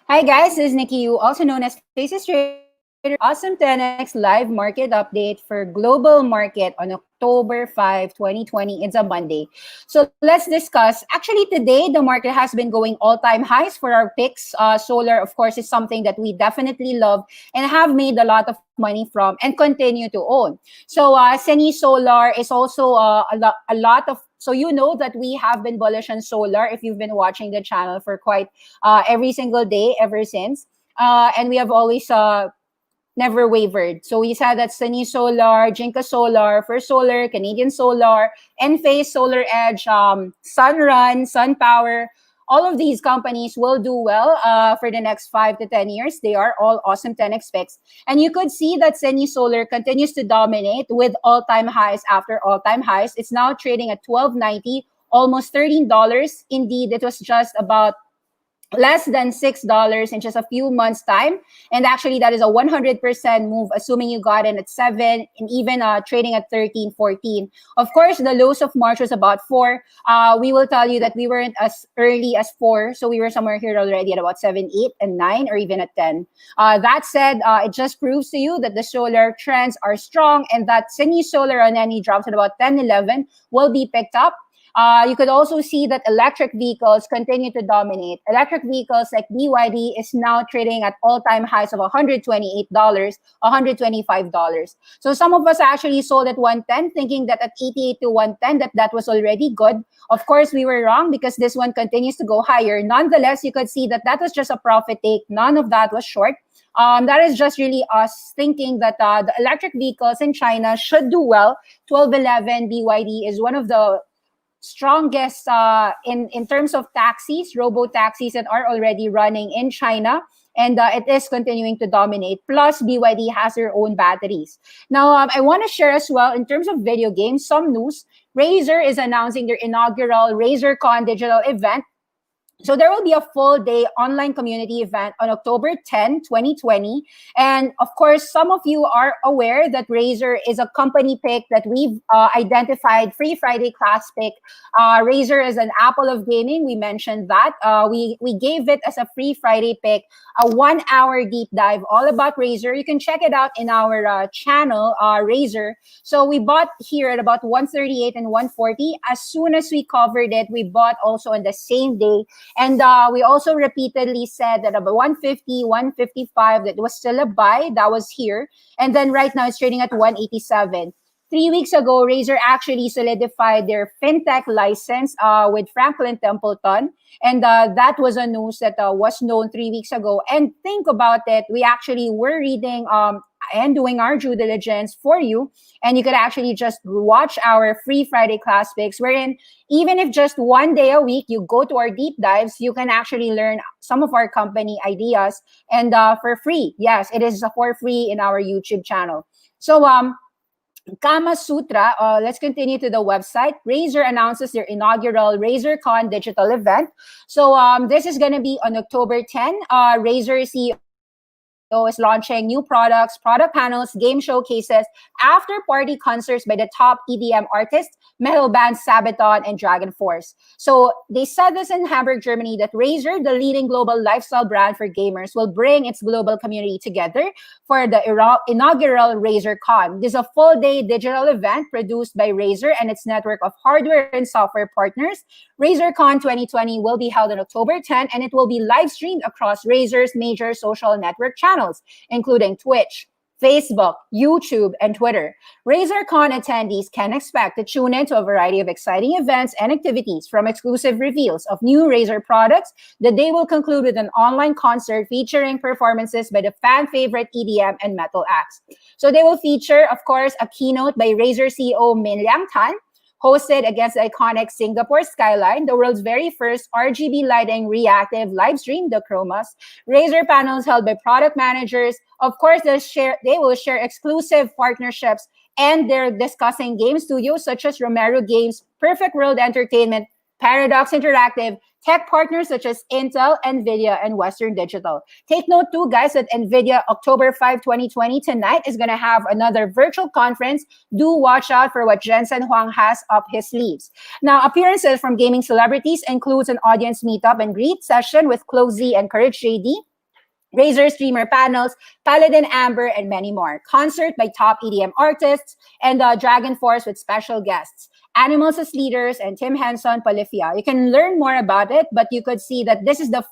Hi guys, this is Nikki, also known as Faces Trader. Awesome 10x live market update for global market on October 5, 2020. It's a Monday. So let's discuss. Actually, today the market has been going all-time highs for our picks. Solar, of course, is something that we definitely love and have made a lot of money from and continue to own. So Seni Solar is also a lot of so you know that we have been bullish on solar if you've been watching the channel for quite every single day ever since. And we have always never wavered. So we said that Sunny Solar, Jinka Solar, First Solar, Canadian Solar, Enphase, Solar Edge, Sunrun, SunPower. All of these companies will do well for the next 5 to 10 years. They are all awesome 10x picks. And you could see that Sunny Solar continues to dominate with all-time highs after all-time highs. It's now trading at 12.90, almost $13. Indeed, it was just about less than $6 in just a few months time, and actually that is a 100% move, assuming you got in at 7 and even trading at 13, 14. Of course, the lows of March was about 4. We will tell you that we weren't as early as 4, so we were somewhere here already at about 7, 8 and 9, or even at 10. That said, it just proves to you that the solar trends are strong, and that Sini Solar on any drops at about 10, 11 will be picked up. You could also see that electric vehicles continue to dominate. Electric vehicles like BYD is now trading at all-time highs of $128, $125. So some of us actually sold at 110, thinking that at 88 to 110 that was already good. Of course, we were wrong because this one continues to go higher. Nonetheless, you could see that was just a profit take. None of that was short. That is just really us thinking that the electric vehicles in China should do well. 1211 BYD is one of the strongest in terms of taxis, robo taxis that are already running in China, and it is continuing to dominate. Plus, BYD has their own batteries. Now, I want to share as well in terms of video games some news. Razer is announcing their inaugural Razercon digital event. So there will be a full day online community event on October 10, 2020. And of course, some of you are aware that Razer is a company pick that we've identified, Free Friday class pick. Razer is an Apple of gaming. We mentioned that. We gave it as a Free Friday pick, a 1 hour deep dive all about Razer. You can check it out in our channel, Razer. So we bought here at about 138 and 140. As soon as we covered it, we bought also on the same day. And we also repeatedly said that about 150, 155, that was still a buy. That was here. And then right now it's trading at 187. 3 weeks ago, Razer actually solidified their fintech license with Franklin Templeton. And that was a news that was known 3 weeks ago. And think about it, we actually were reading and doing our due diligence for you. And you could actually just watch our Free Friday class picks, wherein even if just one day a week you go to our deep dives, you can actually learn some of our company ideas and for free. Yes, it is for free in our YouTube channel. So Kama Sutra, let's continue to the website. Razer announces their inaugural Razercon digital event. So this is going to be on October 10. Razer CEO is launching new products, product panels, game showcases, after-party concerts by the top EDM artists, metal bands Sabaton and Dragon Force. So they said this in Hamburg, Germany, that Razer, the leading global lifestyle brand for gamers, will bring its global community together for the inaugural RazerCon. This is a full-day digital event produced by Razer and its network of hardware and software partners. RazerCon 2020 will be held on October 10, and it will be live streamed across Razer's major social network channels, including Twitch, Facebook, YouTube, and Twitter. RazerCon attendees can expect to tune into a variety of exciting events and activities, from exclusive reveals of new Razer products. The day will conclude with an online concert featuring performances by the fan-favorite EDM and metal acts. So they will feature, of course, a keynote by Razer CEO Min Liang Tan, hosted against the iconic Singapore skyline, the world's very first RGB lighting reactive live stream, the Chromas. Razer panels held by product managers. Of course, they will share exclusive partnerships, and they're discussing game studios such as Romero Games, Perfect World Entertainment, Paradox Interactive, tech partners such as Intel, Nvidia, and Western Digital. Take note too, guys, that Nvidia October 5, 2020 tonight is going to have another virtual conference. Do watch out for what Jensen Huang has up his sleeves. Now, appearances from gaming celebrities includes an audience meetup and greet session with Close Z and Courage JD, Razer streamer panels, Paladin Amber, and many more. Concert by top EDM artists, and Dragon Force with special guests. Animals as leaders, and Tim Henson Polifia. You can learn more about it, but you could see that this is the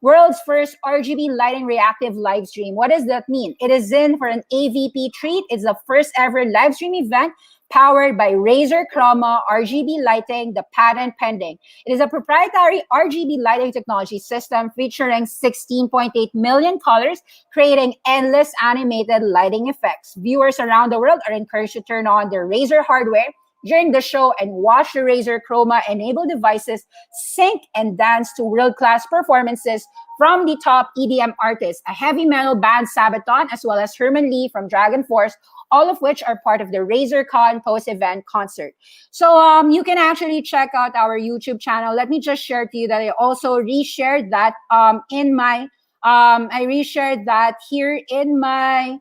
world's first RGB lighting reactive live stream. What does that mean? It is in for an AVP treat. It's the first ever live stream event powered by Razer Chroma RGB lighting, the patent pending. It is a proprietary RGB lighting technology system featuring 16.8 million colors, creating endless animated lighting effects. Viewers around the world are encouraged to turn on their Razer hardware during the show and watch the Razer Chroma-enabled devices sync and dance to world-class performances from the top EDM artists, a heavy metal band Sabaton, as well as Herman Lee from Dragon Force, all of which are part of the Razercon post-event concert. So you can actually check out our YouTube channel. Let me just share to you that I also reshared that I reshared that here in my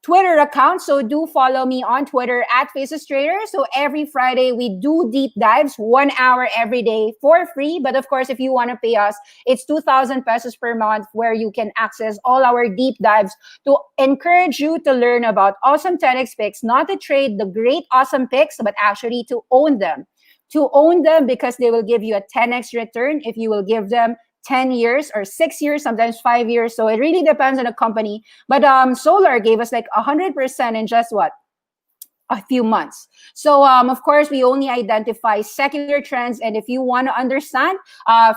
Twitter account. So do follow me on Twitter at Faces Trader. So every Friday we do deep dives, 1 hour every day for free. But of course, if you want to pay us, it's 2,000 pesos per month, where you can access all our deep dives to encourage you to learn about awesome 10x picks, not to trade the great awesome picks, but actually to own them. To own them, because they will give you a 10x return if you will give them 10 years or 6 years, sometimes 5 years. So it really depends on the company. But Solar gave us like 100% in just what? A few months. So of course, we only identify secular trends. And if you want to understand,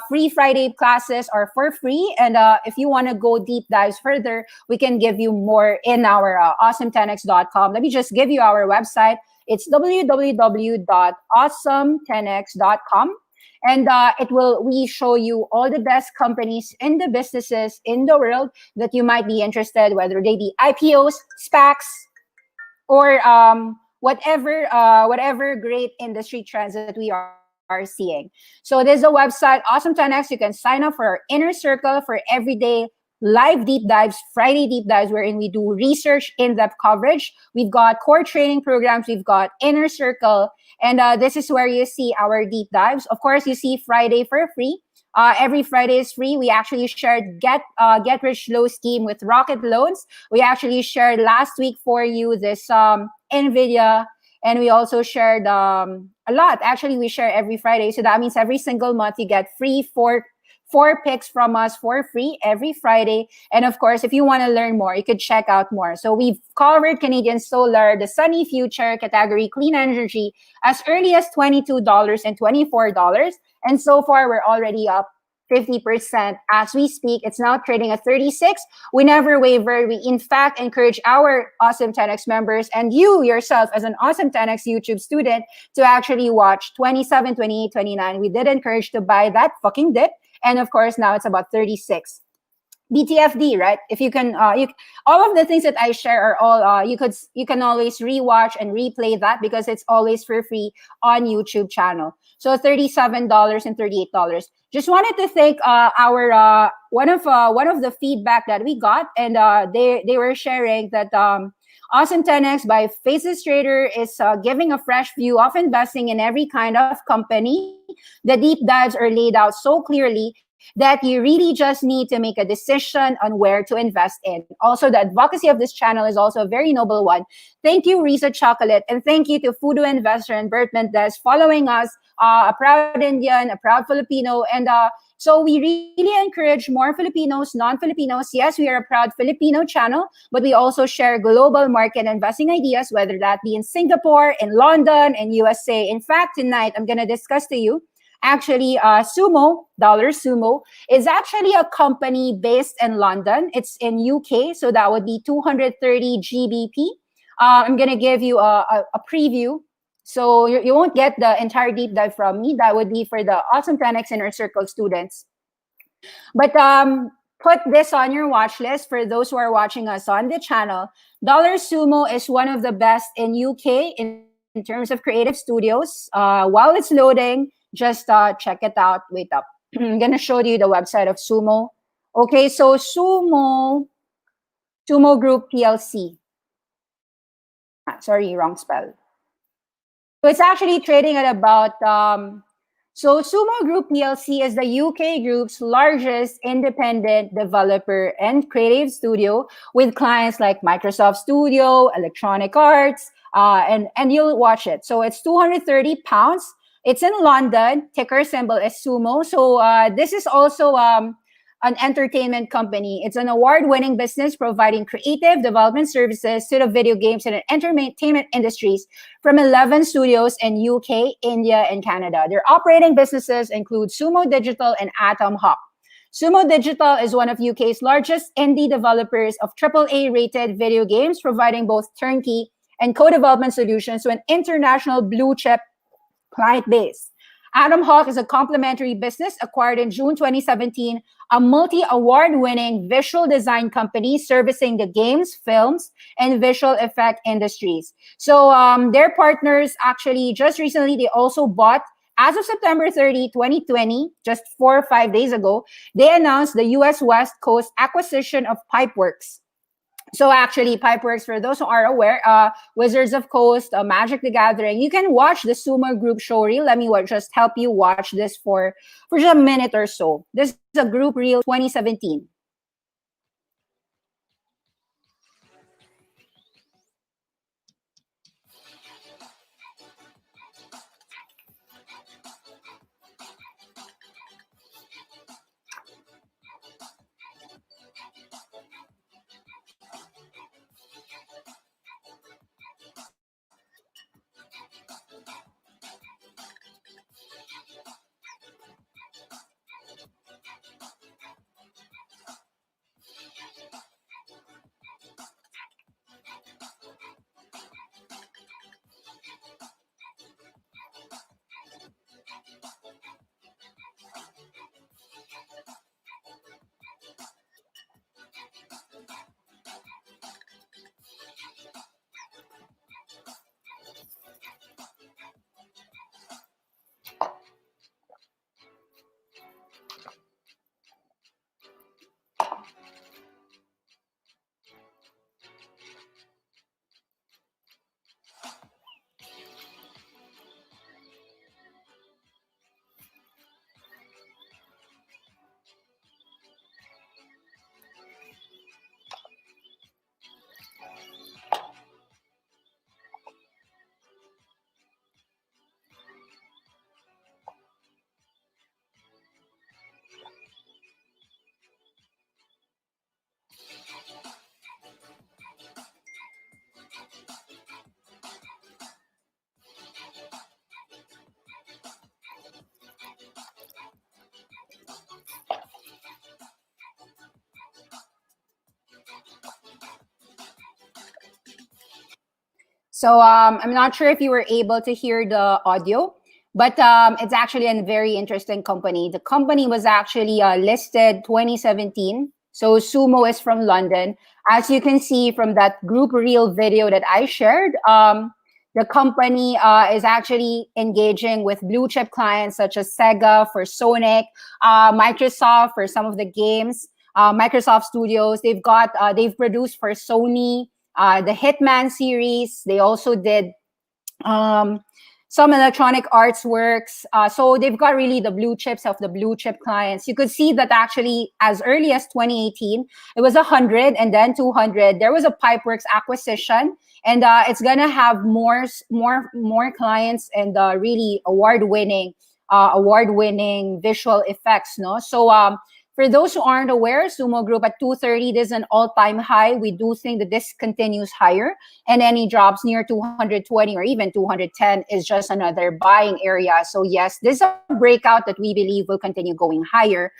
free Friday classes are for free. And if you want to go deep dives further, we can give you more in our awesome10x.com. Let me just give you our website. It's www.awesome10x.com. And we show you all the best companies in the businesses in the world that you might be interested, whether they be IPOs, SPACs, or whatever great industry trends that we are seeing. So there's a website, Awesome 10X. You can sign up for our inner circle for everyday live deep dives, Friday deep dives, wherein we do research, in-depth coverage. We've got core training programs. We've got inner circle. And this is where you see our deep dives. Of course, you see Friday for free. Every Friday is free. We actually shared Get Rich Low scheme with Rocket Loans. We actually shared last week for you this NVIDIA. And we also shared a lot. Actually, we share every Friday. So that means every single month you get free four picks from us for free every Friday. And of course, if you want to learn more, you could check out more. So we've covered Canadian solar, the sunny future category, clean energy, as early as $22 and $24. And so far, we're already up 50% as we speak. It's now trading at 36. We never waver. We in fact encourage our Awesome 10X members and you yourself as an Awesome 10X YouTube student to actually watch 27, 28, 29. We did encourage to buy that fucking dip. And of course, now it's about 36. BTFD, right? If you can, all of the things that I share are all, you can always rewatch and replay that because it's always for free on YouTube channel. So $37 and $38. Just wanted to thank our one of the feedback that we got, and they were sharing that Awesome 10X by Faces Trader is giving a fresh view of investing in every kind of company. The deep dives are laid out so clearly that you really just need to make a decision on where to invest in. Also, the advocacy of this channel is also a very noble one. Thank you, Risa Chocolate, and thank you to Fudo Investor and Bert Mendez following us, a proud Indian, a proud Filipino, and so we really encourage more Filipinos, non-Filipinos. Yes, we are a proud Filipino channel, but we also share global market investing ideas, whether that be in Singapore, in London, in USA. In fact, tonight, I'm going to discuss to you, actually, Sumo, Dollar Sumo, is actually a company based in London. It's in UK, so that would be 230 GBP. I'm going to give you a preview. So you won't get the entire deep dive from me. That would be for the Awesome 10X Inner Circle students. But put this on your watch list for those who are watching us on the channel. Dollar Sumo is one of the best in UK in terms of creative studios. While it's loading, Just check it out. Wait up. I'm gonna show you the website of Sumo. Okay, so Sumo Group PLC. Sorry, wrong spell. So it's actually trading at about so Sumo Group PLC is the UK group's largest independent developer and creative studio with clients like Microsoft Studio, Electronic Arts, and you'll watch it. So it's 230 pounds. It's in London. Ticker symbol is Sumo. So this is also an entertainment company. It's an award-winning business providing creative development services to the video games and entertainment industries from 11 studios in UK, India, and Canada. Their operating businesses include Sumo Digital and Atomhawk. Sumo Digital is one of UK's largest indie developers of AAA-rated video games, providing both turnkey and co-development solutions to an international blue-chip client base. Atomhawk is a complementary business acquired in June 2017, a multi-award winning visual design company servicing the games, films, and visual effect industries. So their partners actually just recently, they also bought, as of September 30, 2020, just 4 or 5 days ago, they announced the US West Coast acquisition of Pipeworks. So actually, Pipeworks, for those who are aware, Wizards of Coast, Magic the Gathering, you can watch the Sumo Group show reel. Let me just help you watch this for just a minute or so. This is a group reel 2017. So I'm not sure if you were able to hear the audio, but it's actually a very interesting company. The company was actually listed 2017. So Sumo is from London. As you can see from that group reel video that I shared, the company is actually engaging with blue chip clients such as Sega for Sonic, Microsoft for some of the games, Microsoft Studios. They've produced for Sony, the Hitman series. They also did um, some electronic arts works. So they've got really the blue chips of the blue chip clients. You could see that actually as early as 2018, it was 100 and then 200. There was a Pipeworks acquisition, and it's gonna have more clients and really award winning visual effects. No, so for those who aren't aware, Sumo Group at 230, this is an all-time high. We do think that this continues higher, and any drops near 220 or even 210 is just another buying area. So yes, this is a breakout that we believe will continue going higher.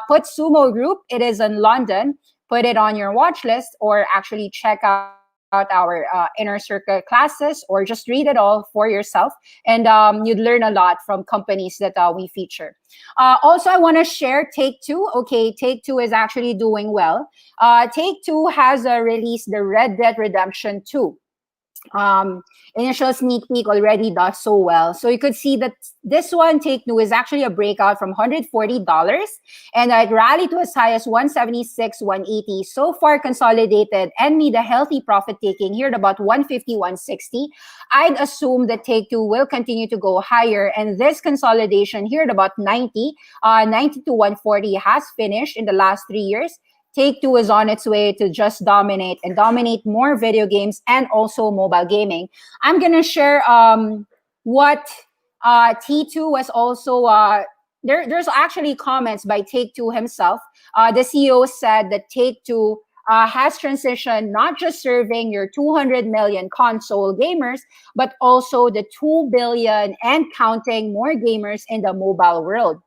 Put Sumo Group, it is in London. Put it on your watch list, or actually check out our inner circle classes, or just read it all for yourself, and you'd learn a lot from companies that we feature. Also, I want to share Take Two. Okay, Take Two is actually doing well. Take Two has released the Red Dead Redemption 2. um, initial sneak peek already does so well. So you could see that this one, Take Two, is actually a breakout from $140, and it rallied to as high as 176, 180. So far consolidated and made a healthy profit taking here at about 150, 160. I'd assume that Take Two will continue to go higher, and this consolidation here at about 90, 90 to 140 has finished in the last 3 years. Take Two is on its way to just dominate and dominate more video games and also mobile gaming. I'm gonna share what T2 was also there's actually comments by Take Two himself. The CEO said that Take Two has transitioned not just serving your 200 million console gamers, but also the 2 billion and counting more gamers in the mobile world.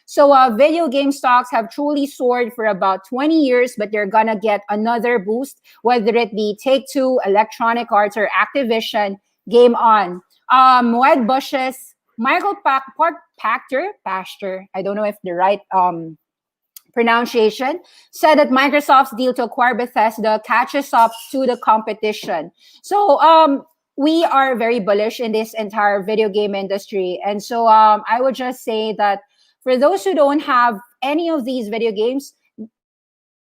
So video game stocks have truly soared for about 20 years, but they're gonna get another boost, whether it be Take-Two, Electronic Arts, or Activision. Game on. Wedbush's Michael Pastor, I don't know if the right pronunciation, said that Microsoft's deal to acquire Bethesda catches up to the competition. So we are very bullish in this entire video game industry. And so I would just say that for those who don't have any of these video games,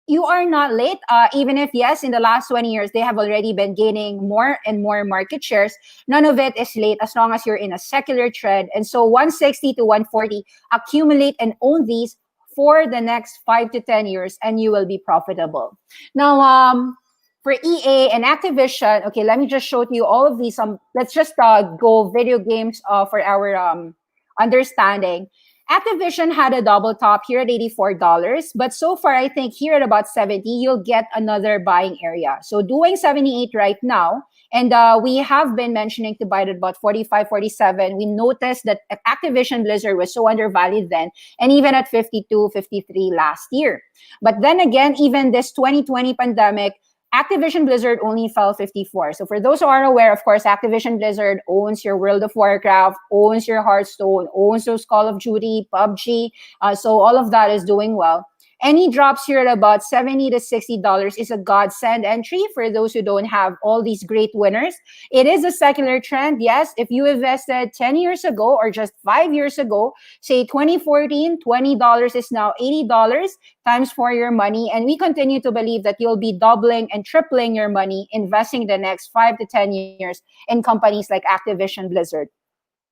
you are not late. Even if, yes, in the last 20 years, they have already been gaining more and more market shares. None of it is late as long as you're in a secular trend. And so 160 to 140, accumulate and own these for the next 5 to 10 years, and you will be profitable. Now, for EA and Activision, okay, let me just show you all of these. Let's just go video games for our understanding. Activision had a double top here at $84, but so far I think here at about 70, you'll get another buying area. So doing 78 right now, and we have been mentioning to buy it at about 45, 47. We noticed that Activision Blizzard was so undervalued then, and even at 52, 53 last year. But then again, even this 2020 pandemic, Activision Blizzard only fell 54. So for those who are aware, of course, Activision Blizzard owns your World of Warcraft, owns your Hearthstone, owns those Call of Duty, PUBG. So all of that is doing well. Any drops here at about $70 to $60 is a godsend entry for those who don't have all these great winners. It is a secular trend. Yes, if you invested 10 years ago or just 5 years ago, say 2014, $20 is now $80 times for your money. And we continue to believe that you'll be doubling and tripling your money investing the next 5 to 10 years in companies like Activision Blizzard.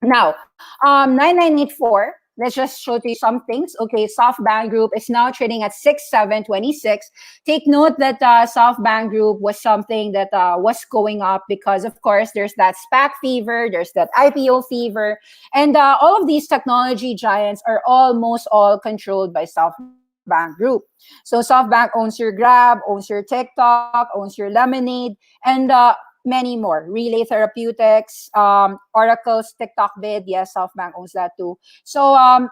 Now, 9984. Let's just show you some things. Okay, SoftBank Group is now trading at 6726. Take note that SoftBank Group was something that was going up because, of course, there's that SPAC fever, there's that IPO fever, and all of these technology giants are almost all controlled by SoftBank Group. So SoftBank owns your Grab, owns your TikTok, owns your Lemonade, and many more. Relay Therapeutics, Oracle's TikTok bid. Yes, SoftBank owns that too. So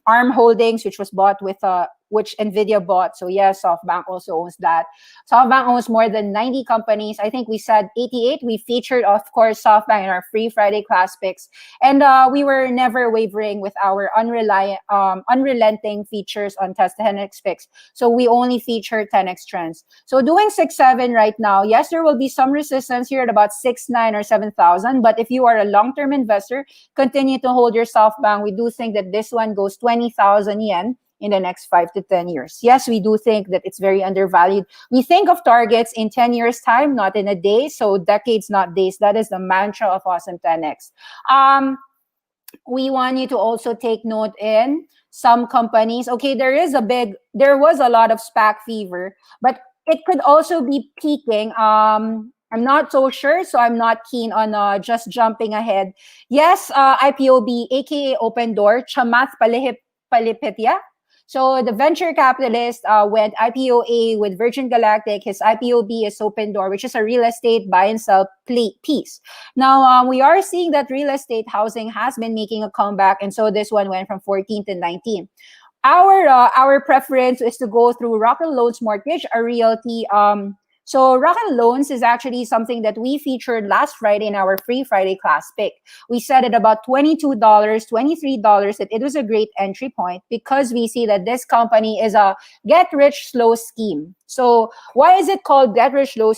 ARM Holdings, which was bought with which NVIDIA bought. So yes, SoftBank also owns that. SoftBank owns more than 90 companies. I think we said 88. We featured, of course, SoftBank in our free Friday class picks. And we were never wavering with our unrelenting features on test 10x picks. So we only feature 10x trends. So doing 6-7 right now, yes, there will be some resistance here at about 6-9 or 7,000. But if you are a long-term investor, continue to hold your SoftBank. We do think that this one goes 20,000 yen in the next 5 to 10 years. Yes, we do think that it's very undervalued. We think of targets in 10 years' time, not in a day. So decades, not days. That is the mantra of Awesome 10X. We want you to also take note in some companies. Okay, there was a lot of SPAC fever, but it could also be peaking. I'm not so sure, so I'm not keen on just jumping ahead. Yes, IPOB, aka Open Door, Chamath Palihipitya. So the venture capitalist went IPO-A with Virgin Galactic. His IPO-B is Open Door, which is a real estate buy and sell piece. Now, we are seeing that real estate housing has been making a comeback, and so this one went from 14 to 19. Our preference is to go through Rocket Loans Mortgage, a realty. So Rocket Loans is actually something that we featured last Friday in our free Friday class pick. We said at about $22, $23 that it was a great entry point because we see that this company is a get-rich-slow scheme. So why is it called get-rich-slow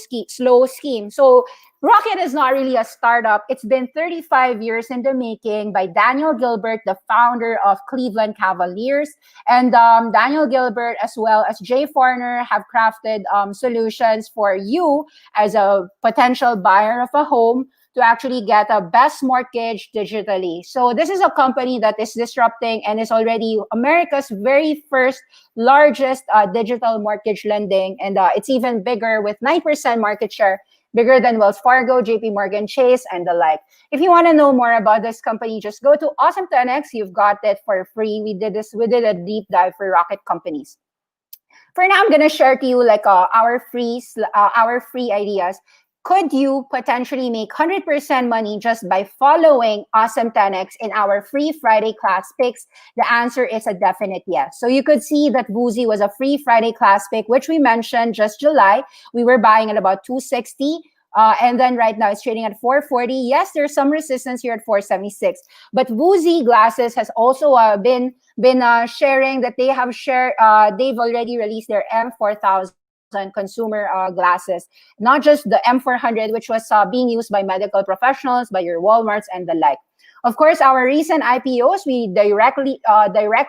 scheme? So Rocket is not really a startup. It's been 35 years in the making by Daniel Gilbert, the founder of Cleveland Cavaliers. And Daniel Gilbert, as well as Jay Farner, have crafted solutions for you as a potential buyer of a home to actually get a best mortgage digitally. So this is a company that is disrupting and is already America's very first largest digital mortgage lending. And it's even bigger with 9% market share, bigger than Wells Fargo, JP Morgan Chase, and the like. If you want to know more about this company, just go to Awesome 10X. You've got it for free. We did a deep dive for rocket companies. For now, I'm gonna share to you like our free ideas. Could you potentially make 100% money just by following Awesome 10X in our free Friday class picks? The answer is a definite yes. So you could see that Boozy was a free Friday class pick, which we mentioned just July. We were buying at about 260. And then right now it's trading at 440. Yes, there's some resistance here at 476. But Woozy Glasses has also been sharing that they've already released their M4000 consumer glasses, not just the M400, which was being used by medical professionals, by your Walmarts and the like. Of course, our recent IPOs, we direct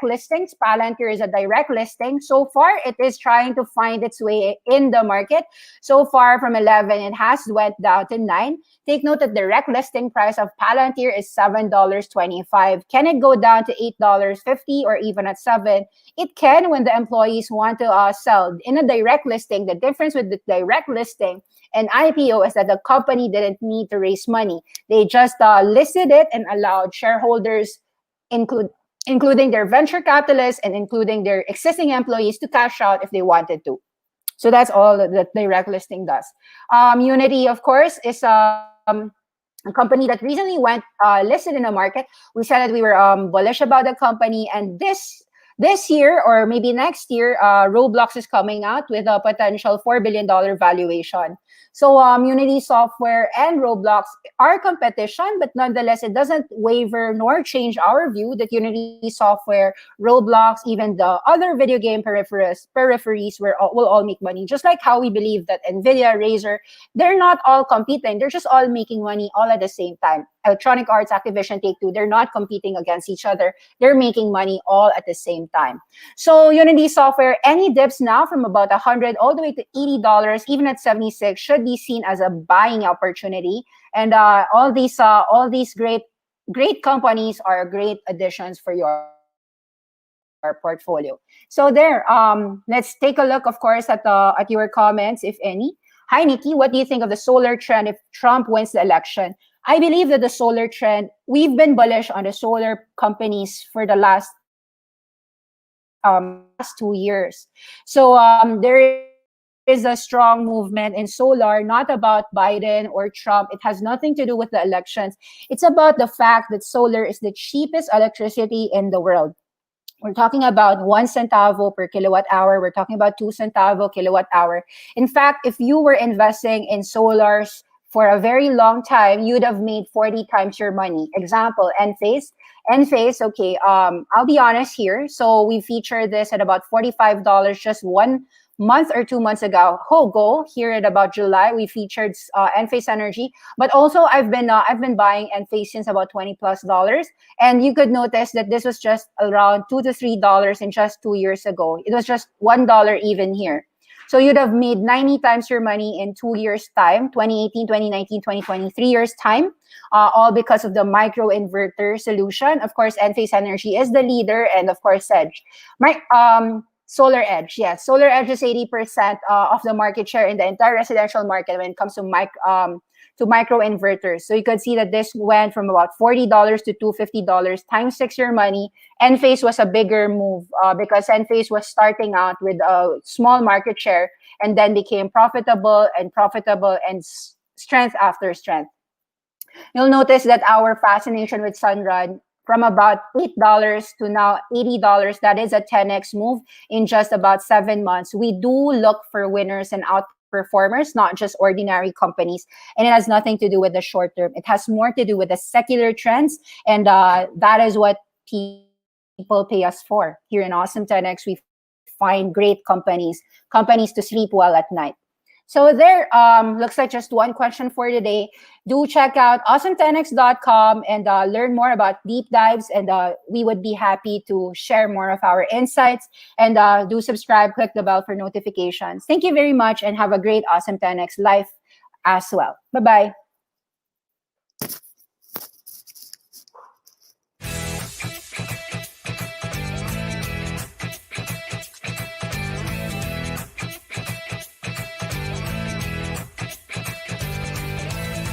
listings. Palantir is a direct listing. So far, it is trying to find its way in the market. So far, from 11, it has went down to 9. Take note that the direct listing price of Palantir is $7.25. Can it go down to $8.50 or even at 7? It can when the employees want to sell. In a direct listing, the difference with the direct listing and IPO is that the company didn't need to raise money. They just listed it and allowed shareholders, including their venture capitalists and including their existing employees, to cash out if they wanted to. So that's all that direct listing does. Unity, of course, is a company that recently went listed in the market. We said that we were bullish about the company, and this year or maybe next year, Roblox is coming out with a potential $4 billion valuation. So Unity Software and Roblox are competition, but nonetheless, it doesn't waver nor change our view that Unity Software, Roblox, even the other video game peripheries will all make money. Just like how we believe that NVIDIA, Razer, they're not all competing. They're just all making money all at the same time. Electronic Arts, Activision, Take-Two, they're not competing against each other. They're making money all at the same time. So Unity Software, any dips now from about $100 all the way to $80, even at 76, should be seen as a buying opportunity. And all these great companies are great additions for your portfolio. So there, let's take a look, of course, at your comments, if any. Hi, Nikki. What do you think of the solar trend if Trump wins the election? I believe that the solar trend, we've been bullish on the solar companies for the last 2 years. So there is a strong movement in solar, not about Biden or Trump. It has nothing to do with the elections. It's about the fact that solar is the cheapest electricity in the world. We're talking about 1 centavo per kilowatt hour. We're talking about 2 centavo kilowatt hour. In fact, if you were investing in solars for a very long time, you'd have made 40 times your money. Example, Enphase. Enphase, okay, I'll be honest here. So we featured this at about $45 just 1 month or 2 months ago. Hogo, here at about July, we featured Enphase Energy. But also, I've been buying Enphase since about $20+. And you could notice that this was just around $2 to $3 in just 2 years ago. It was just $1 even here. So you'd have made 90 times your money in 2 years' time, 2018, 2019, 2020, 3 years' time, all because of the microinverter solution. Of course, Enphase Energy is the leader, and of course, Edge. Solar Edge, yes. Solar Edge is 80% of the market share in the entire residential market when it comes to microinverters. So you could see that this went from about $40 to $250 times 6 your money. Enphase was a bigger move because Enphase was starting out with a small market share and then became profitable and strength after strength. You'll notice that our fascination with Sunrun from about $8 to now $80, that is a 10x move in just about 7 months. We do look for winners and outperformers, not just ordinary companies. And it has nothing to do with the short term. It has more to do with the secular trends. And that is what people pay us for. Here in Awesome 10X, we find great companies to sleep well at night. So there, looks like just one question for today. Do check out awesome10x.com and learn more about deep dives. And we would be happy to share more of our insights. And do subscribe, click the bell for notifications. Thank you very much and have a great Awesome 10x life as well. Bye-bye.